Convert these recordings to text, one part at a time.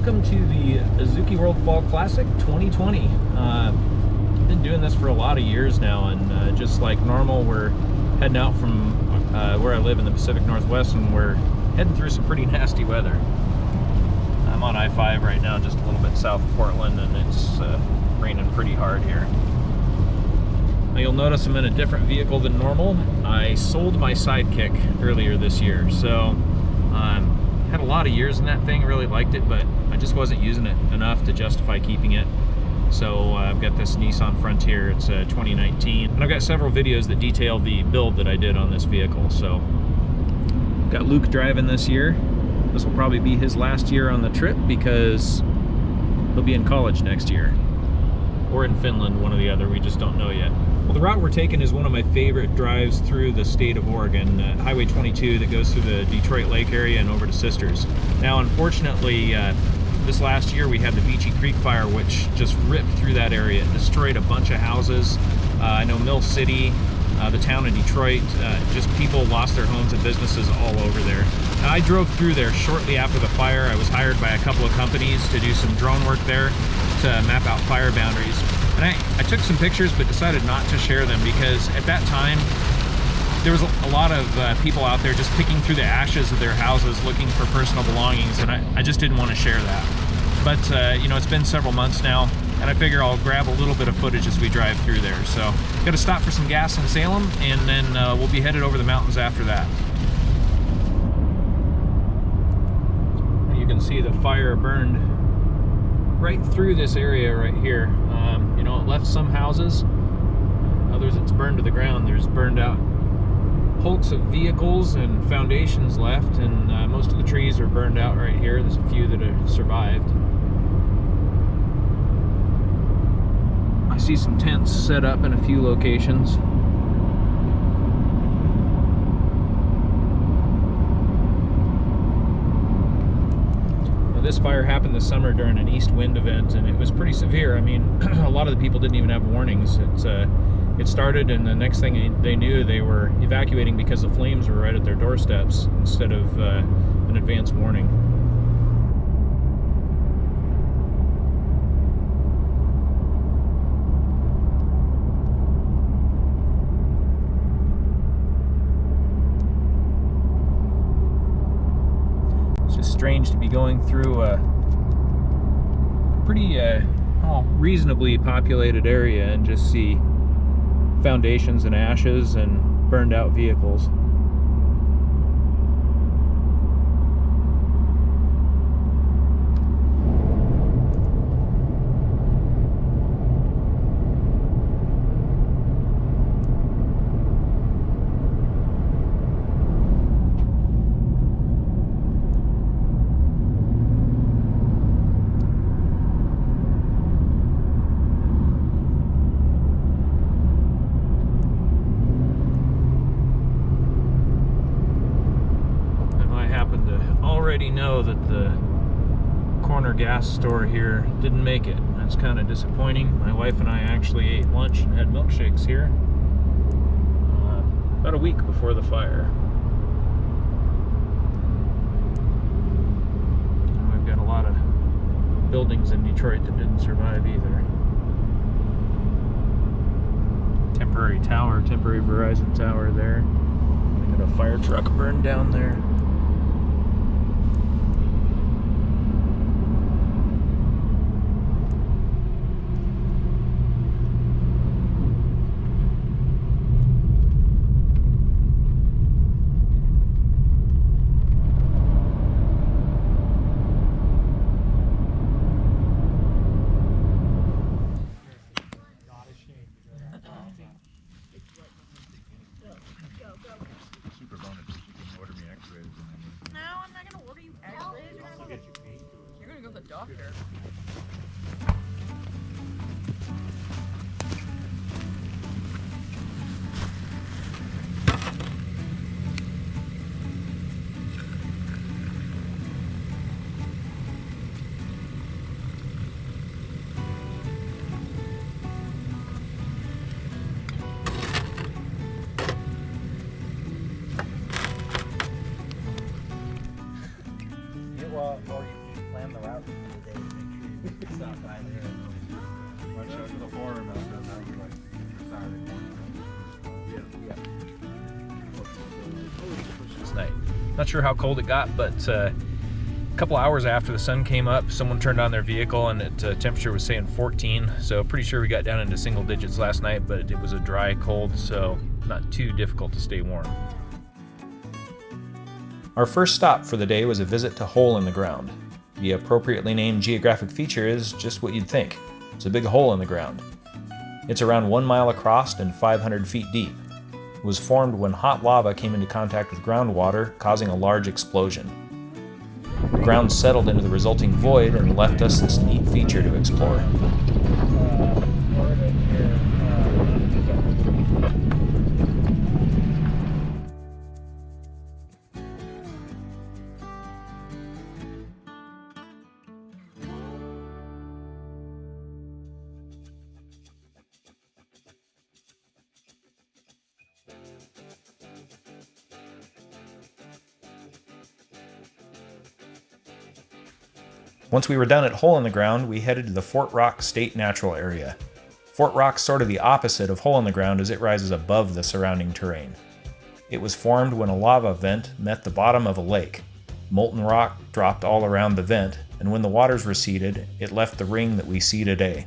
welcome to the Zukiworld Fall Classic 2020. Been doing this for a lot of years now, and just like normal, we're heading out from where I live in the Pacific Northwest, and we're heading through some pretty nasty weather. I'm on I-5 right now, just a little bit south of Portland, and it's raining pretty hard here. Now you'll notice I'm in a different vehicle than normal. I sold my Sidekick earlier this year, so had a lot of years in that thing, really liked it, but I just wasn't using it enough to justify keeping it. So I've got this Nissan Frontier. It's a 2019, and I've got several videos that detail the build that I did on this vehicle. So got Luke driving this year. This will probably be his last year on the trip because he'll be in college next year, or in Finland, one or the other. We just don't know yet. Well, the route we're taking is one of my favorite drives through the state of Oregon, Highway 22 that goes through the Detroit Lake area and over to Sisters. Now, unfortunately, this last year we had the Beachy Creek fire, which just ripped through that area. It destroyed a bunch of houses. I know Mill City, the town of Detroit, just people lost their homes and businesses all over there. Now, I drove through there shortly after the fire. I was hired by a couple of companies to do some drone work there to map out fire boundaries. And I took some pictures, but decided not to share them because at that time, there was a lot of people out there just picking through the ashes of their houses looking for personal belongings, and I just didn't want to share that. But, you know, it's been several months now, and I figure I'll grab a little bit of footage as we drive through there. So, got to stop for some gas in Salem, and then we'll be headed over the mountains after that. You can see the fire burned right through this area right here. You know, it left some houses, others it's burned to the ground. There's burned out hulks of vehicles and foundations left, and most of the trees are burned out right here. There's a few that have survived. I see some tents set up in a few locations. This fire happened this summer during an east wind event, and it was pretty severe. I mean, a lot of the people didn't even have warnings. It started, and the next thing they knew, they were evacuating because the flames were right at their doorsteps instead of an advance warning. Strange to be going through a pretty reasonably populated area and just see foundations and ashes and burned out vehicles. Already know that the corner gas store here didn't make it. That's kind of disappointing. My wife and I actually ate lunch and had milkshakes here about a week before the fire. We've got a lot of buildings in Detroit that didn't survive either. Temporary tower, temporary Verizon tower there. We got a fire truck burned down there. Super bonus, you can order me X-rays. the farm out there, that was like Saturday morning. This night. Not sure how cold it got, but a couple hours after the sun came up, someone turned on their vehicle and temperature was saying 14. So pretty sure we got down into single digits last night, but it was a dry cold, so not too difficult to stay warm. Our first stop for the day was a visit to Hole in the Ground. The appropriately named geographic feature is just what you'd think. It's a big hole in the ground. It's around 1 mile across and 500 feet deep. It was formed when hot lava came into contact with groundwater, causing a large explosion. The ground settled into the resulting void and left us this neat feature to explore. Once we were done at Hole in the Ground, we headed to the Fort Rock State Natural Area. Fort Rock's sort of the opposite of Hole in the Ground as it rises above the surrounding terrain. It was formed when a lava vent met the bottom of a lake. Molten rock dropped all around the vent, and when the waters receded, it left the ring that we see today.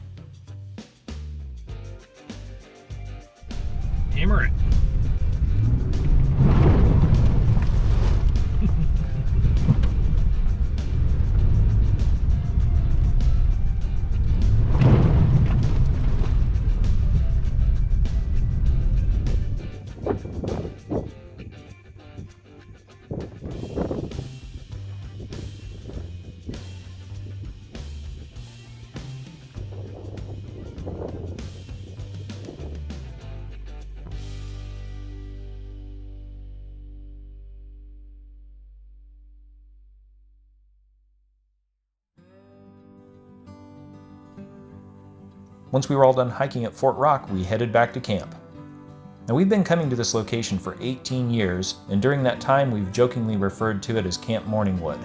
Hammer it. Once we were all done hiking at Fort Rock, we headed back to camp. Now, we've been coming to this location for 18 years, and during that time we've jokingly referred to it as Camp Morningwood.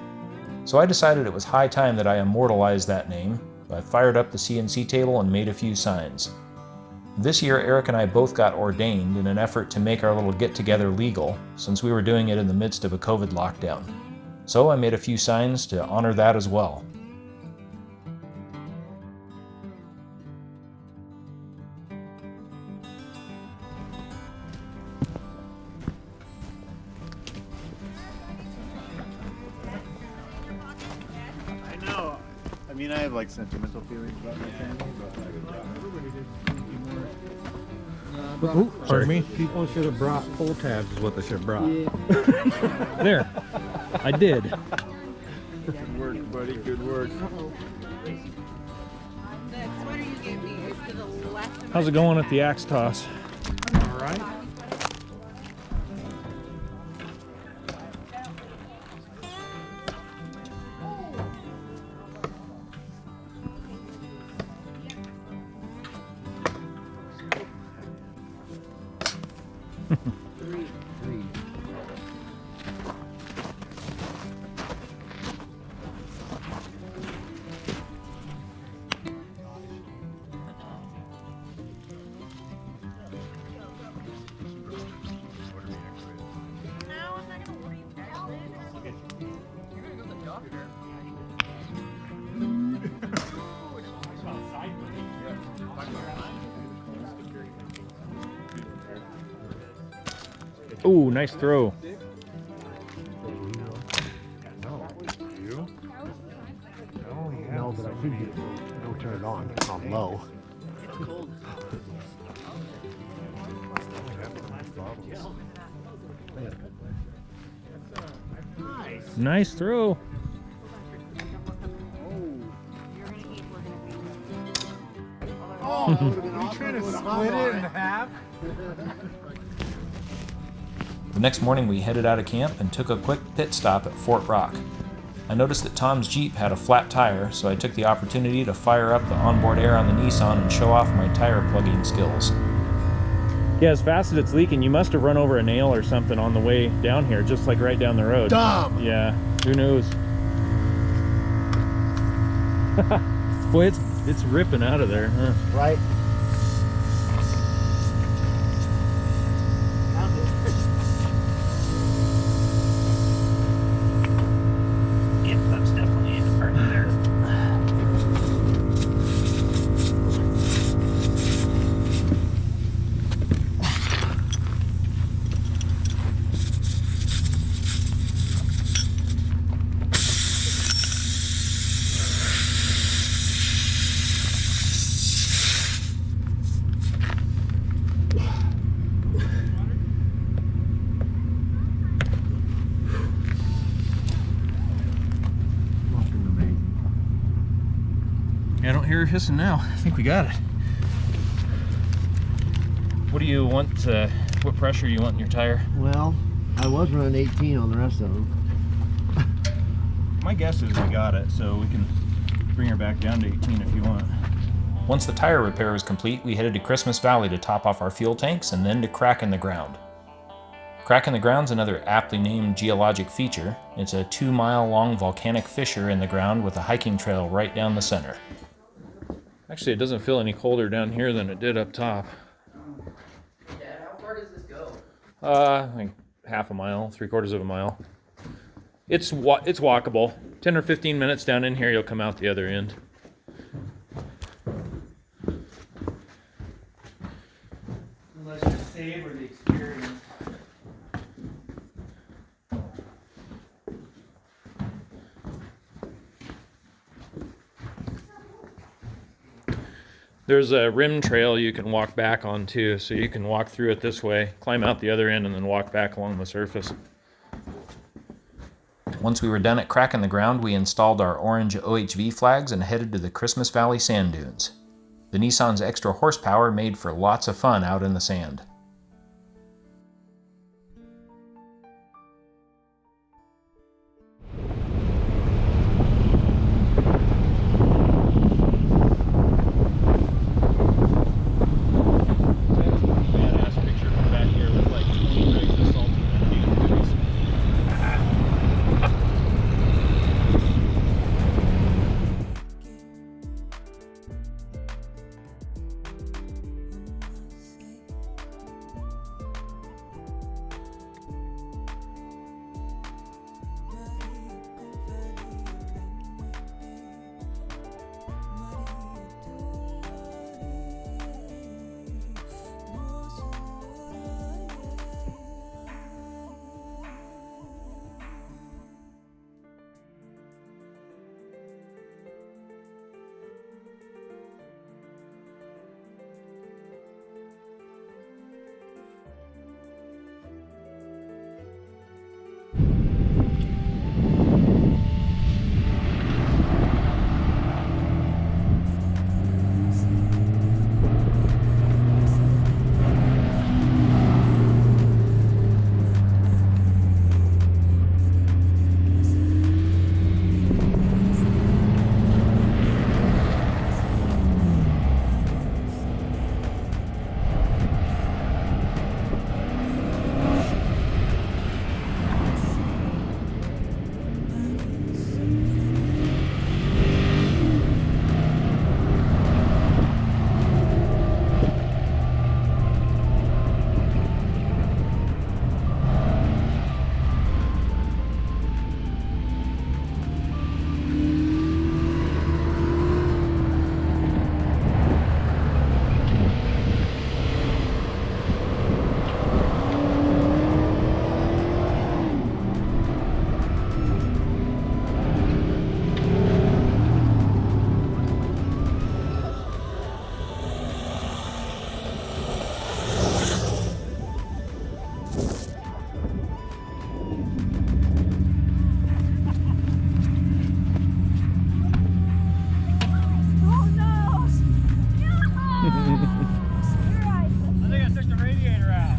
So I decided it was high time that I immortalize that name. I fired up the CNC table and made a few signs. This year, Eric and I both got ordained in an effort to make our little get-together legal, since we were doing it in the midst of a COVID lockdown. So I made a few signs to honor that as well. I mean, I have like sentimental feelings about my family, but Pardon me? People should have brought pull tabs is what they should have brought. Yeah. There. I did. Good work, buddy. Good work. That sweater you gave me is to the left of How's it going at the axe toss? All right. Ooh, nice throw. No, but I should don't turn it on. I'm low. Nice throw. Oh, you trying to split it in half? The next morning we headed out of camp and took a quick pit stop at Fort Rock. I noticed that Tom's Jeep had a flat tire, so I took the opportunity to fire up the onboard air on the Nissan and show off my tire plugging skills. Yeah, as fast as it's leaking, you must have run over a nail or something on the way down here, just like right down the road. Dumb! Yeah, who knows? Boy, it's It's ripping out of there, huh? Right? Yep, that's definitely a part of there. Yeah, I don't hear her hissing now. I think we got it. What do you want? What pressure you want in your tire? Well, I was running 18 on the rest of them. My guess is we got it, so we can bring her back down to 18 if you want. Once the tire repair was complete, we headed to Christmas Valley to top off our fuel tanks and then to Crack in the Ground. Crack in the Ground's another aptly named geologic feature. It's a 2-mile long volcanic fissure in the ground with a hiking trail right down the center. Actually, it doesn't feel any colder down here than it did up top. Dad, how far does this go? Like half a mile, 3/4 of a mile. It's walkable. 10 or 15 minutes down in here, you'll come out the other end. Let's just savor the experience. There's a rim trail you can walk back on too, so you can walk through it this way, climb out the other end, and then walk back along the surface. Once we were done at Crack in the Ground, we installed our orange OHV flags and headed to the Christmas Valley sand dunes. The Nissan's extra horsepower made for lots of fun out in the sand.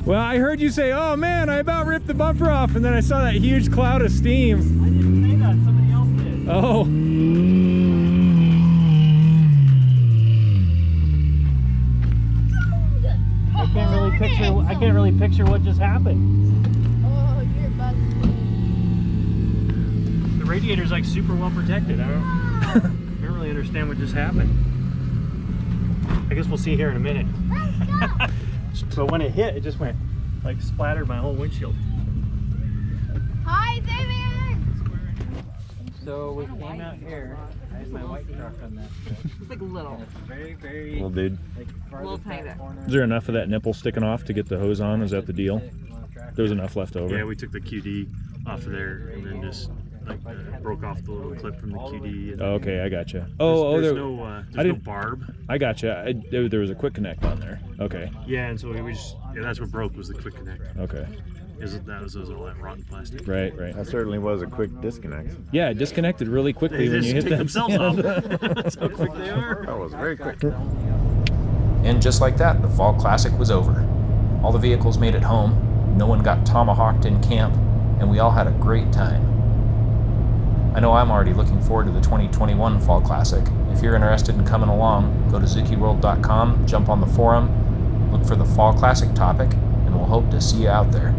Well, I heard you say, oh man, I about ripped the bumper off, and then I saw that huge cloud of steam. I didn't say that, somebody else did. Oh. I can't really picture what just happened. Oh, you're about to The radiator's like super well protected. I don't really understand what just happened. I guess we'll see here in a minute. But when it hit, it just went like splattered my whole windshield. Hi, David! So we came out here. I had my white truck on that. It's like little. Very, very Little dude. like Little tiny bit. Is there enough of that nipple sticking off to get the hose on? Is that the deal? There was enough left over. Yeah, we took the QD off of there and then just like broke off the little clip from the QD. And Okay, I gotcha. there's There, no didn't- barb. I gotcha. There was a quick connect on there. Okay, Yeah, and so we just that's what broke was the quick connect. okay. That was all that rotten plastic. Right. That certainly was a quick disconnect. Yeah, it disconnected really quickly They when you just hit take that themselves stand. off. That's how quick they are. That was very quick. And just like that, the Fall Classic was over. All the vehicles made it home, no one got tomahawked in camp, and we all had a great time. I know I'm already looking forward to the 2021 Fall Classic. If you're interested in coming along, go to Zukiworld.com, jump on the forum, look for the Fall Classic topic, and we'll hope to see you out there.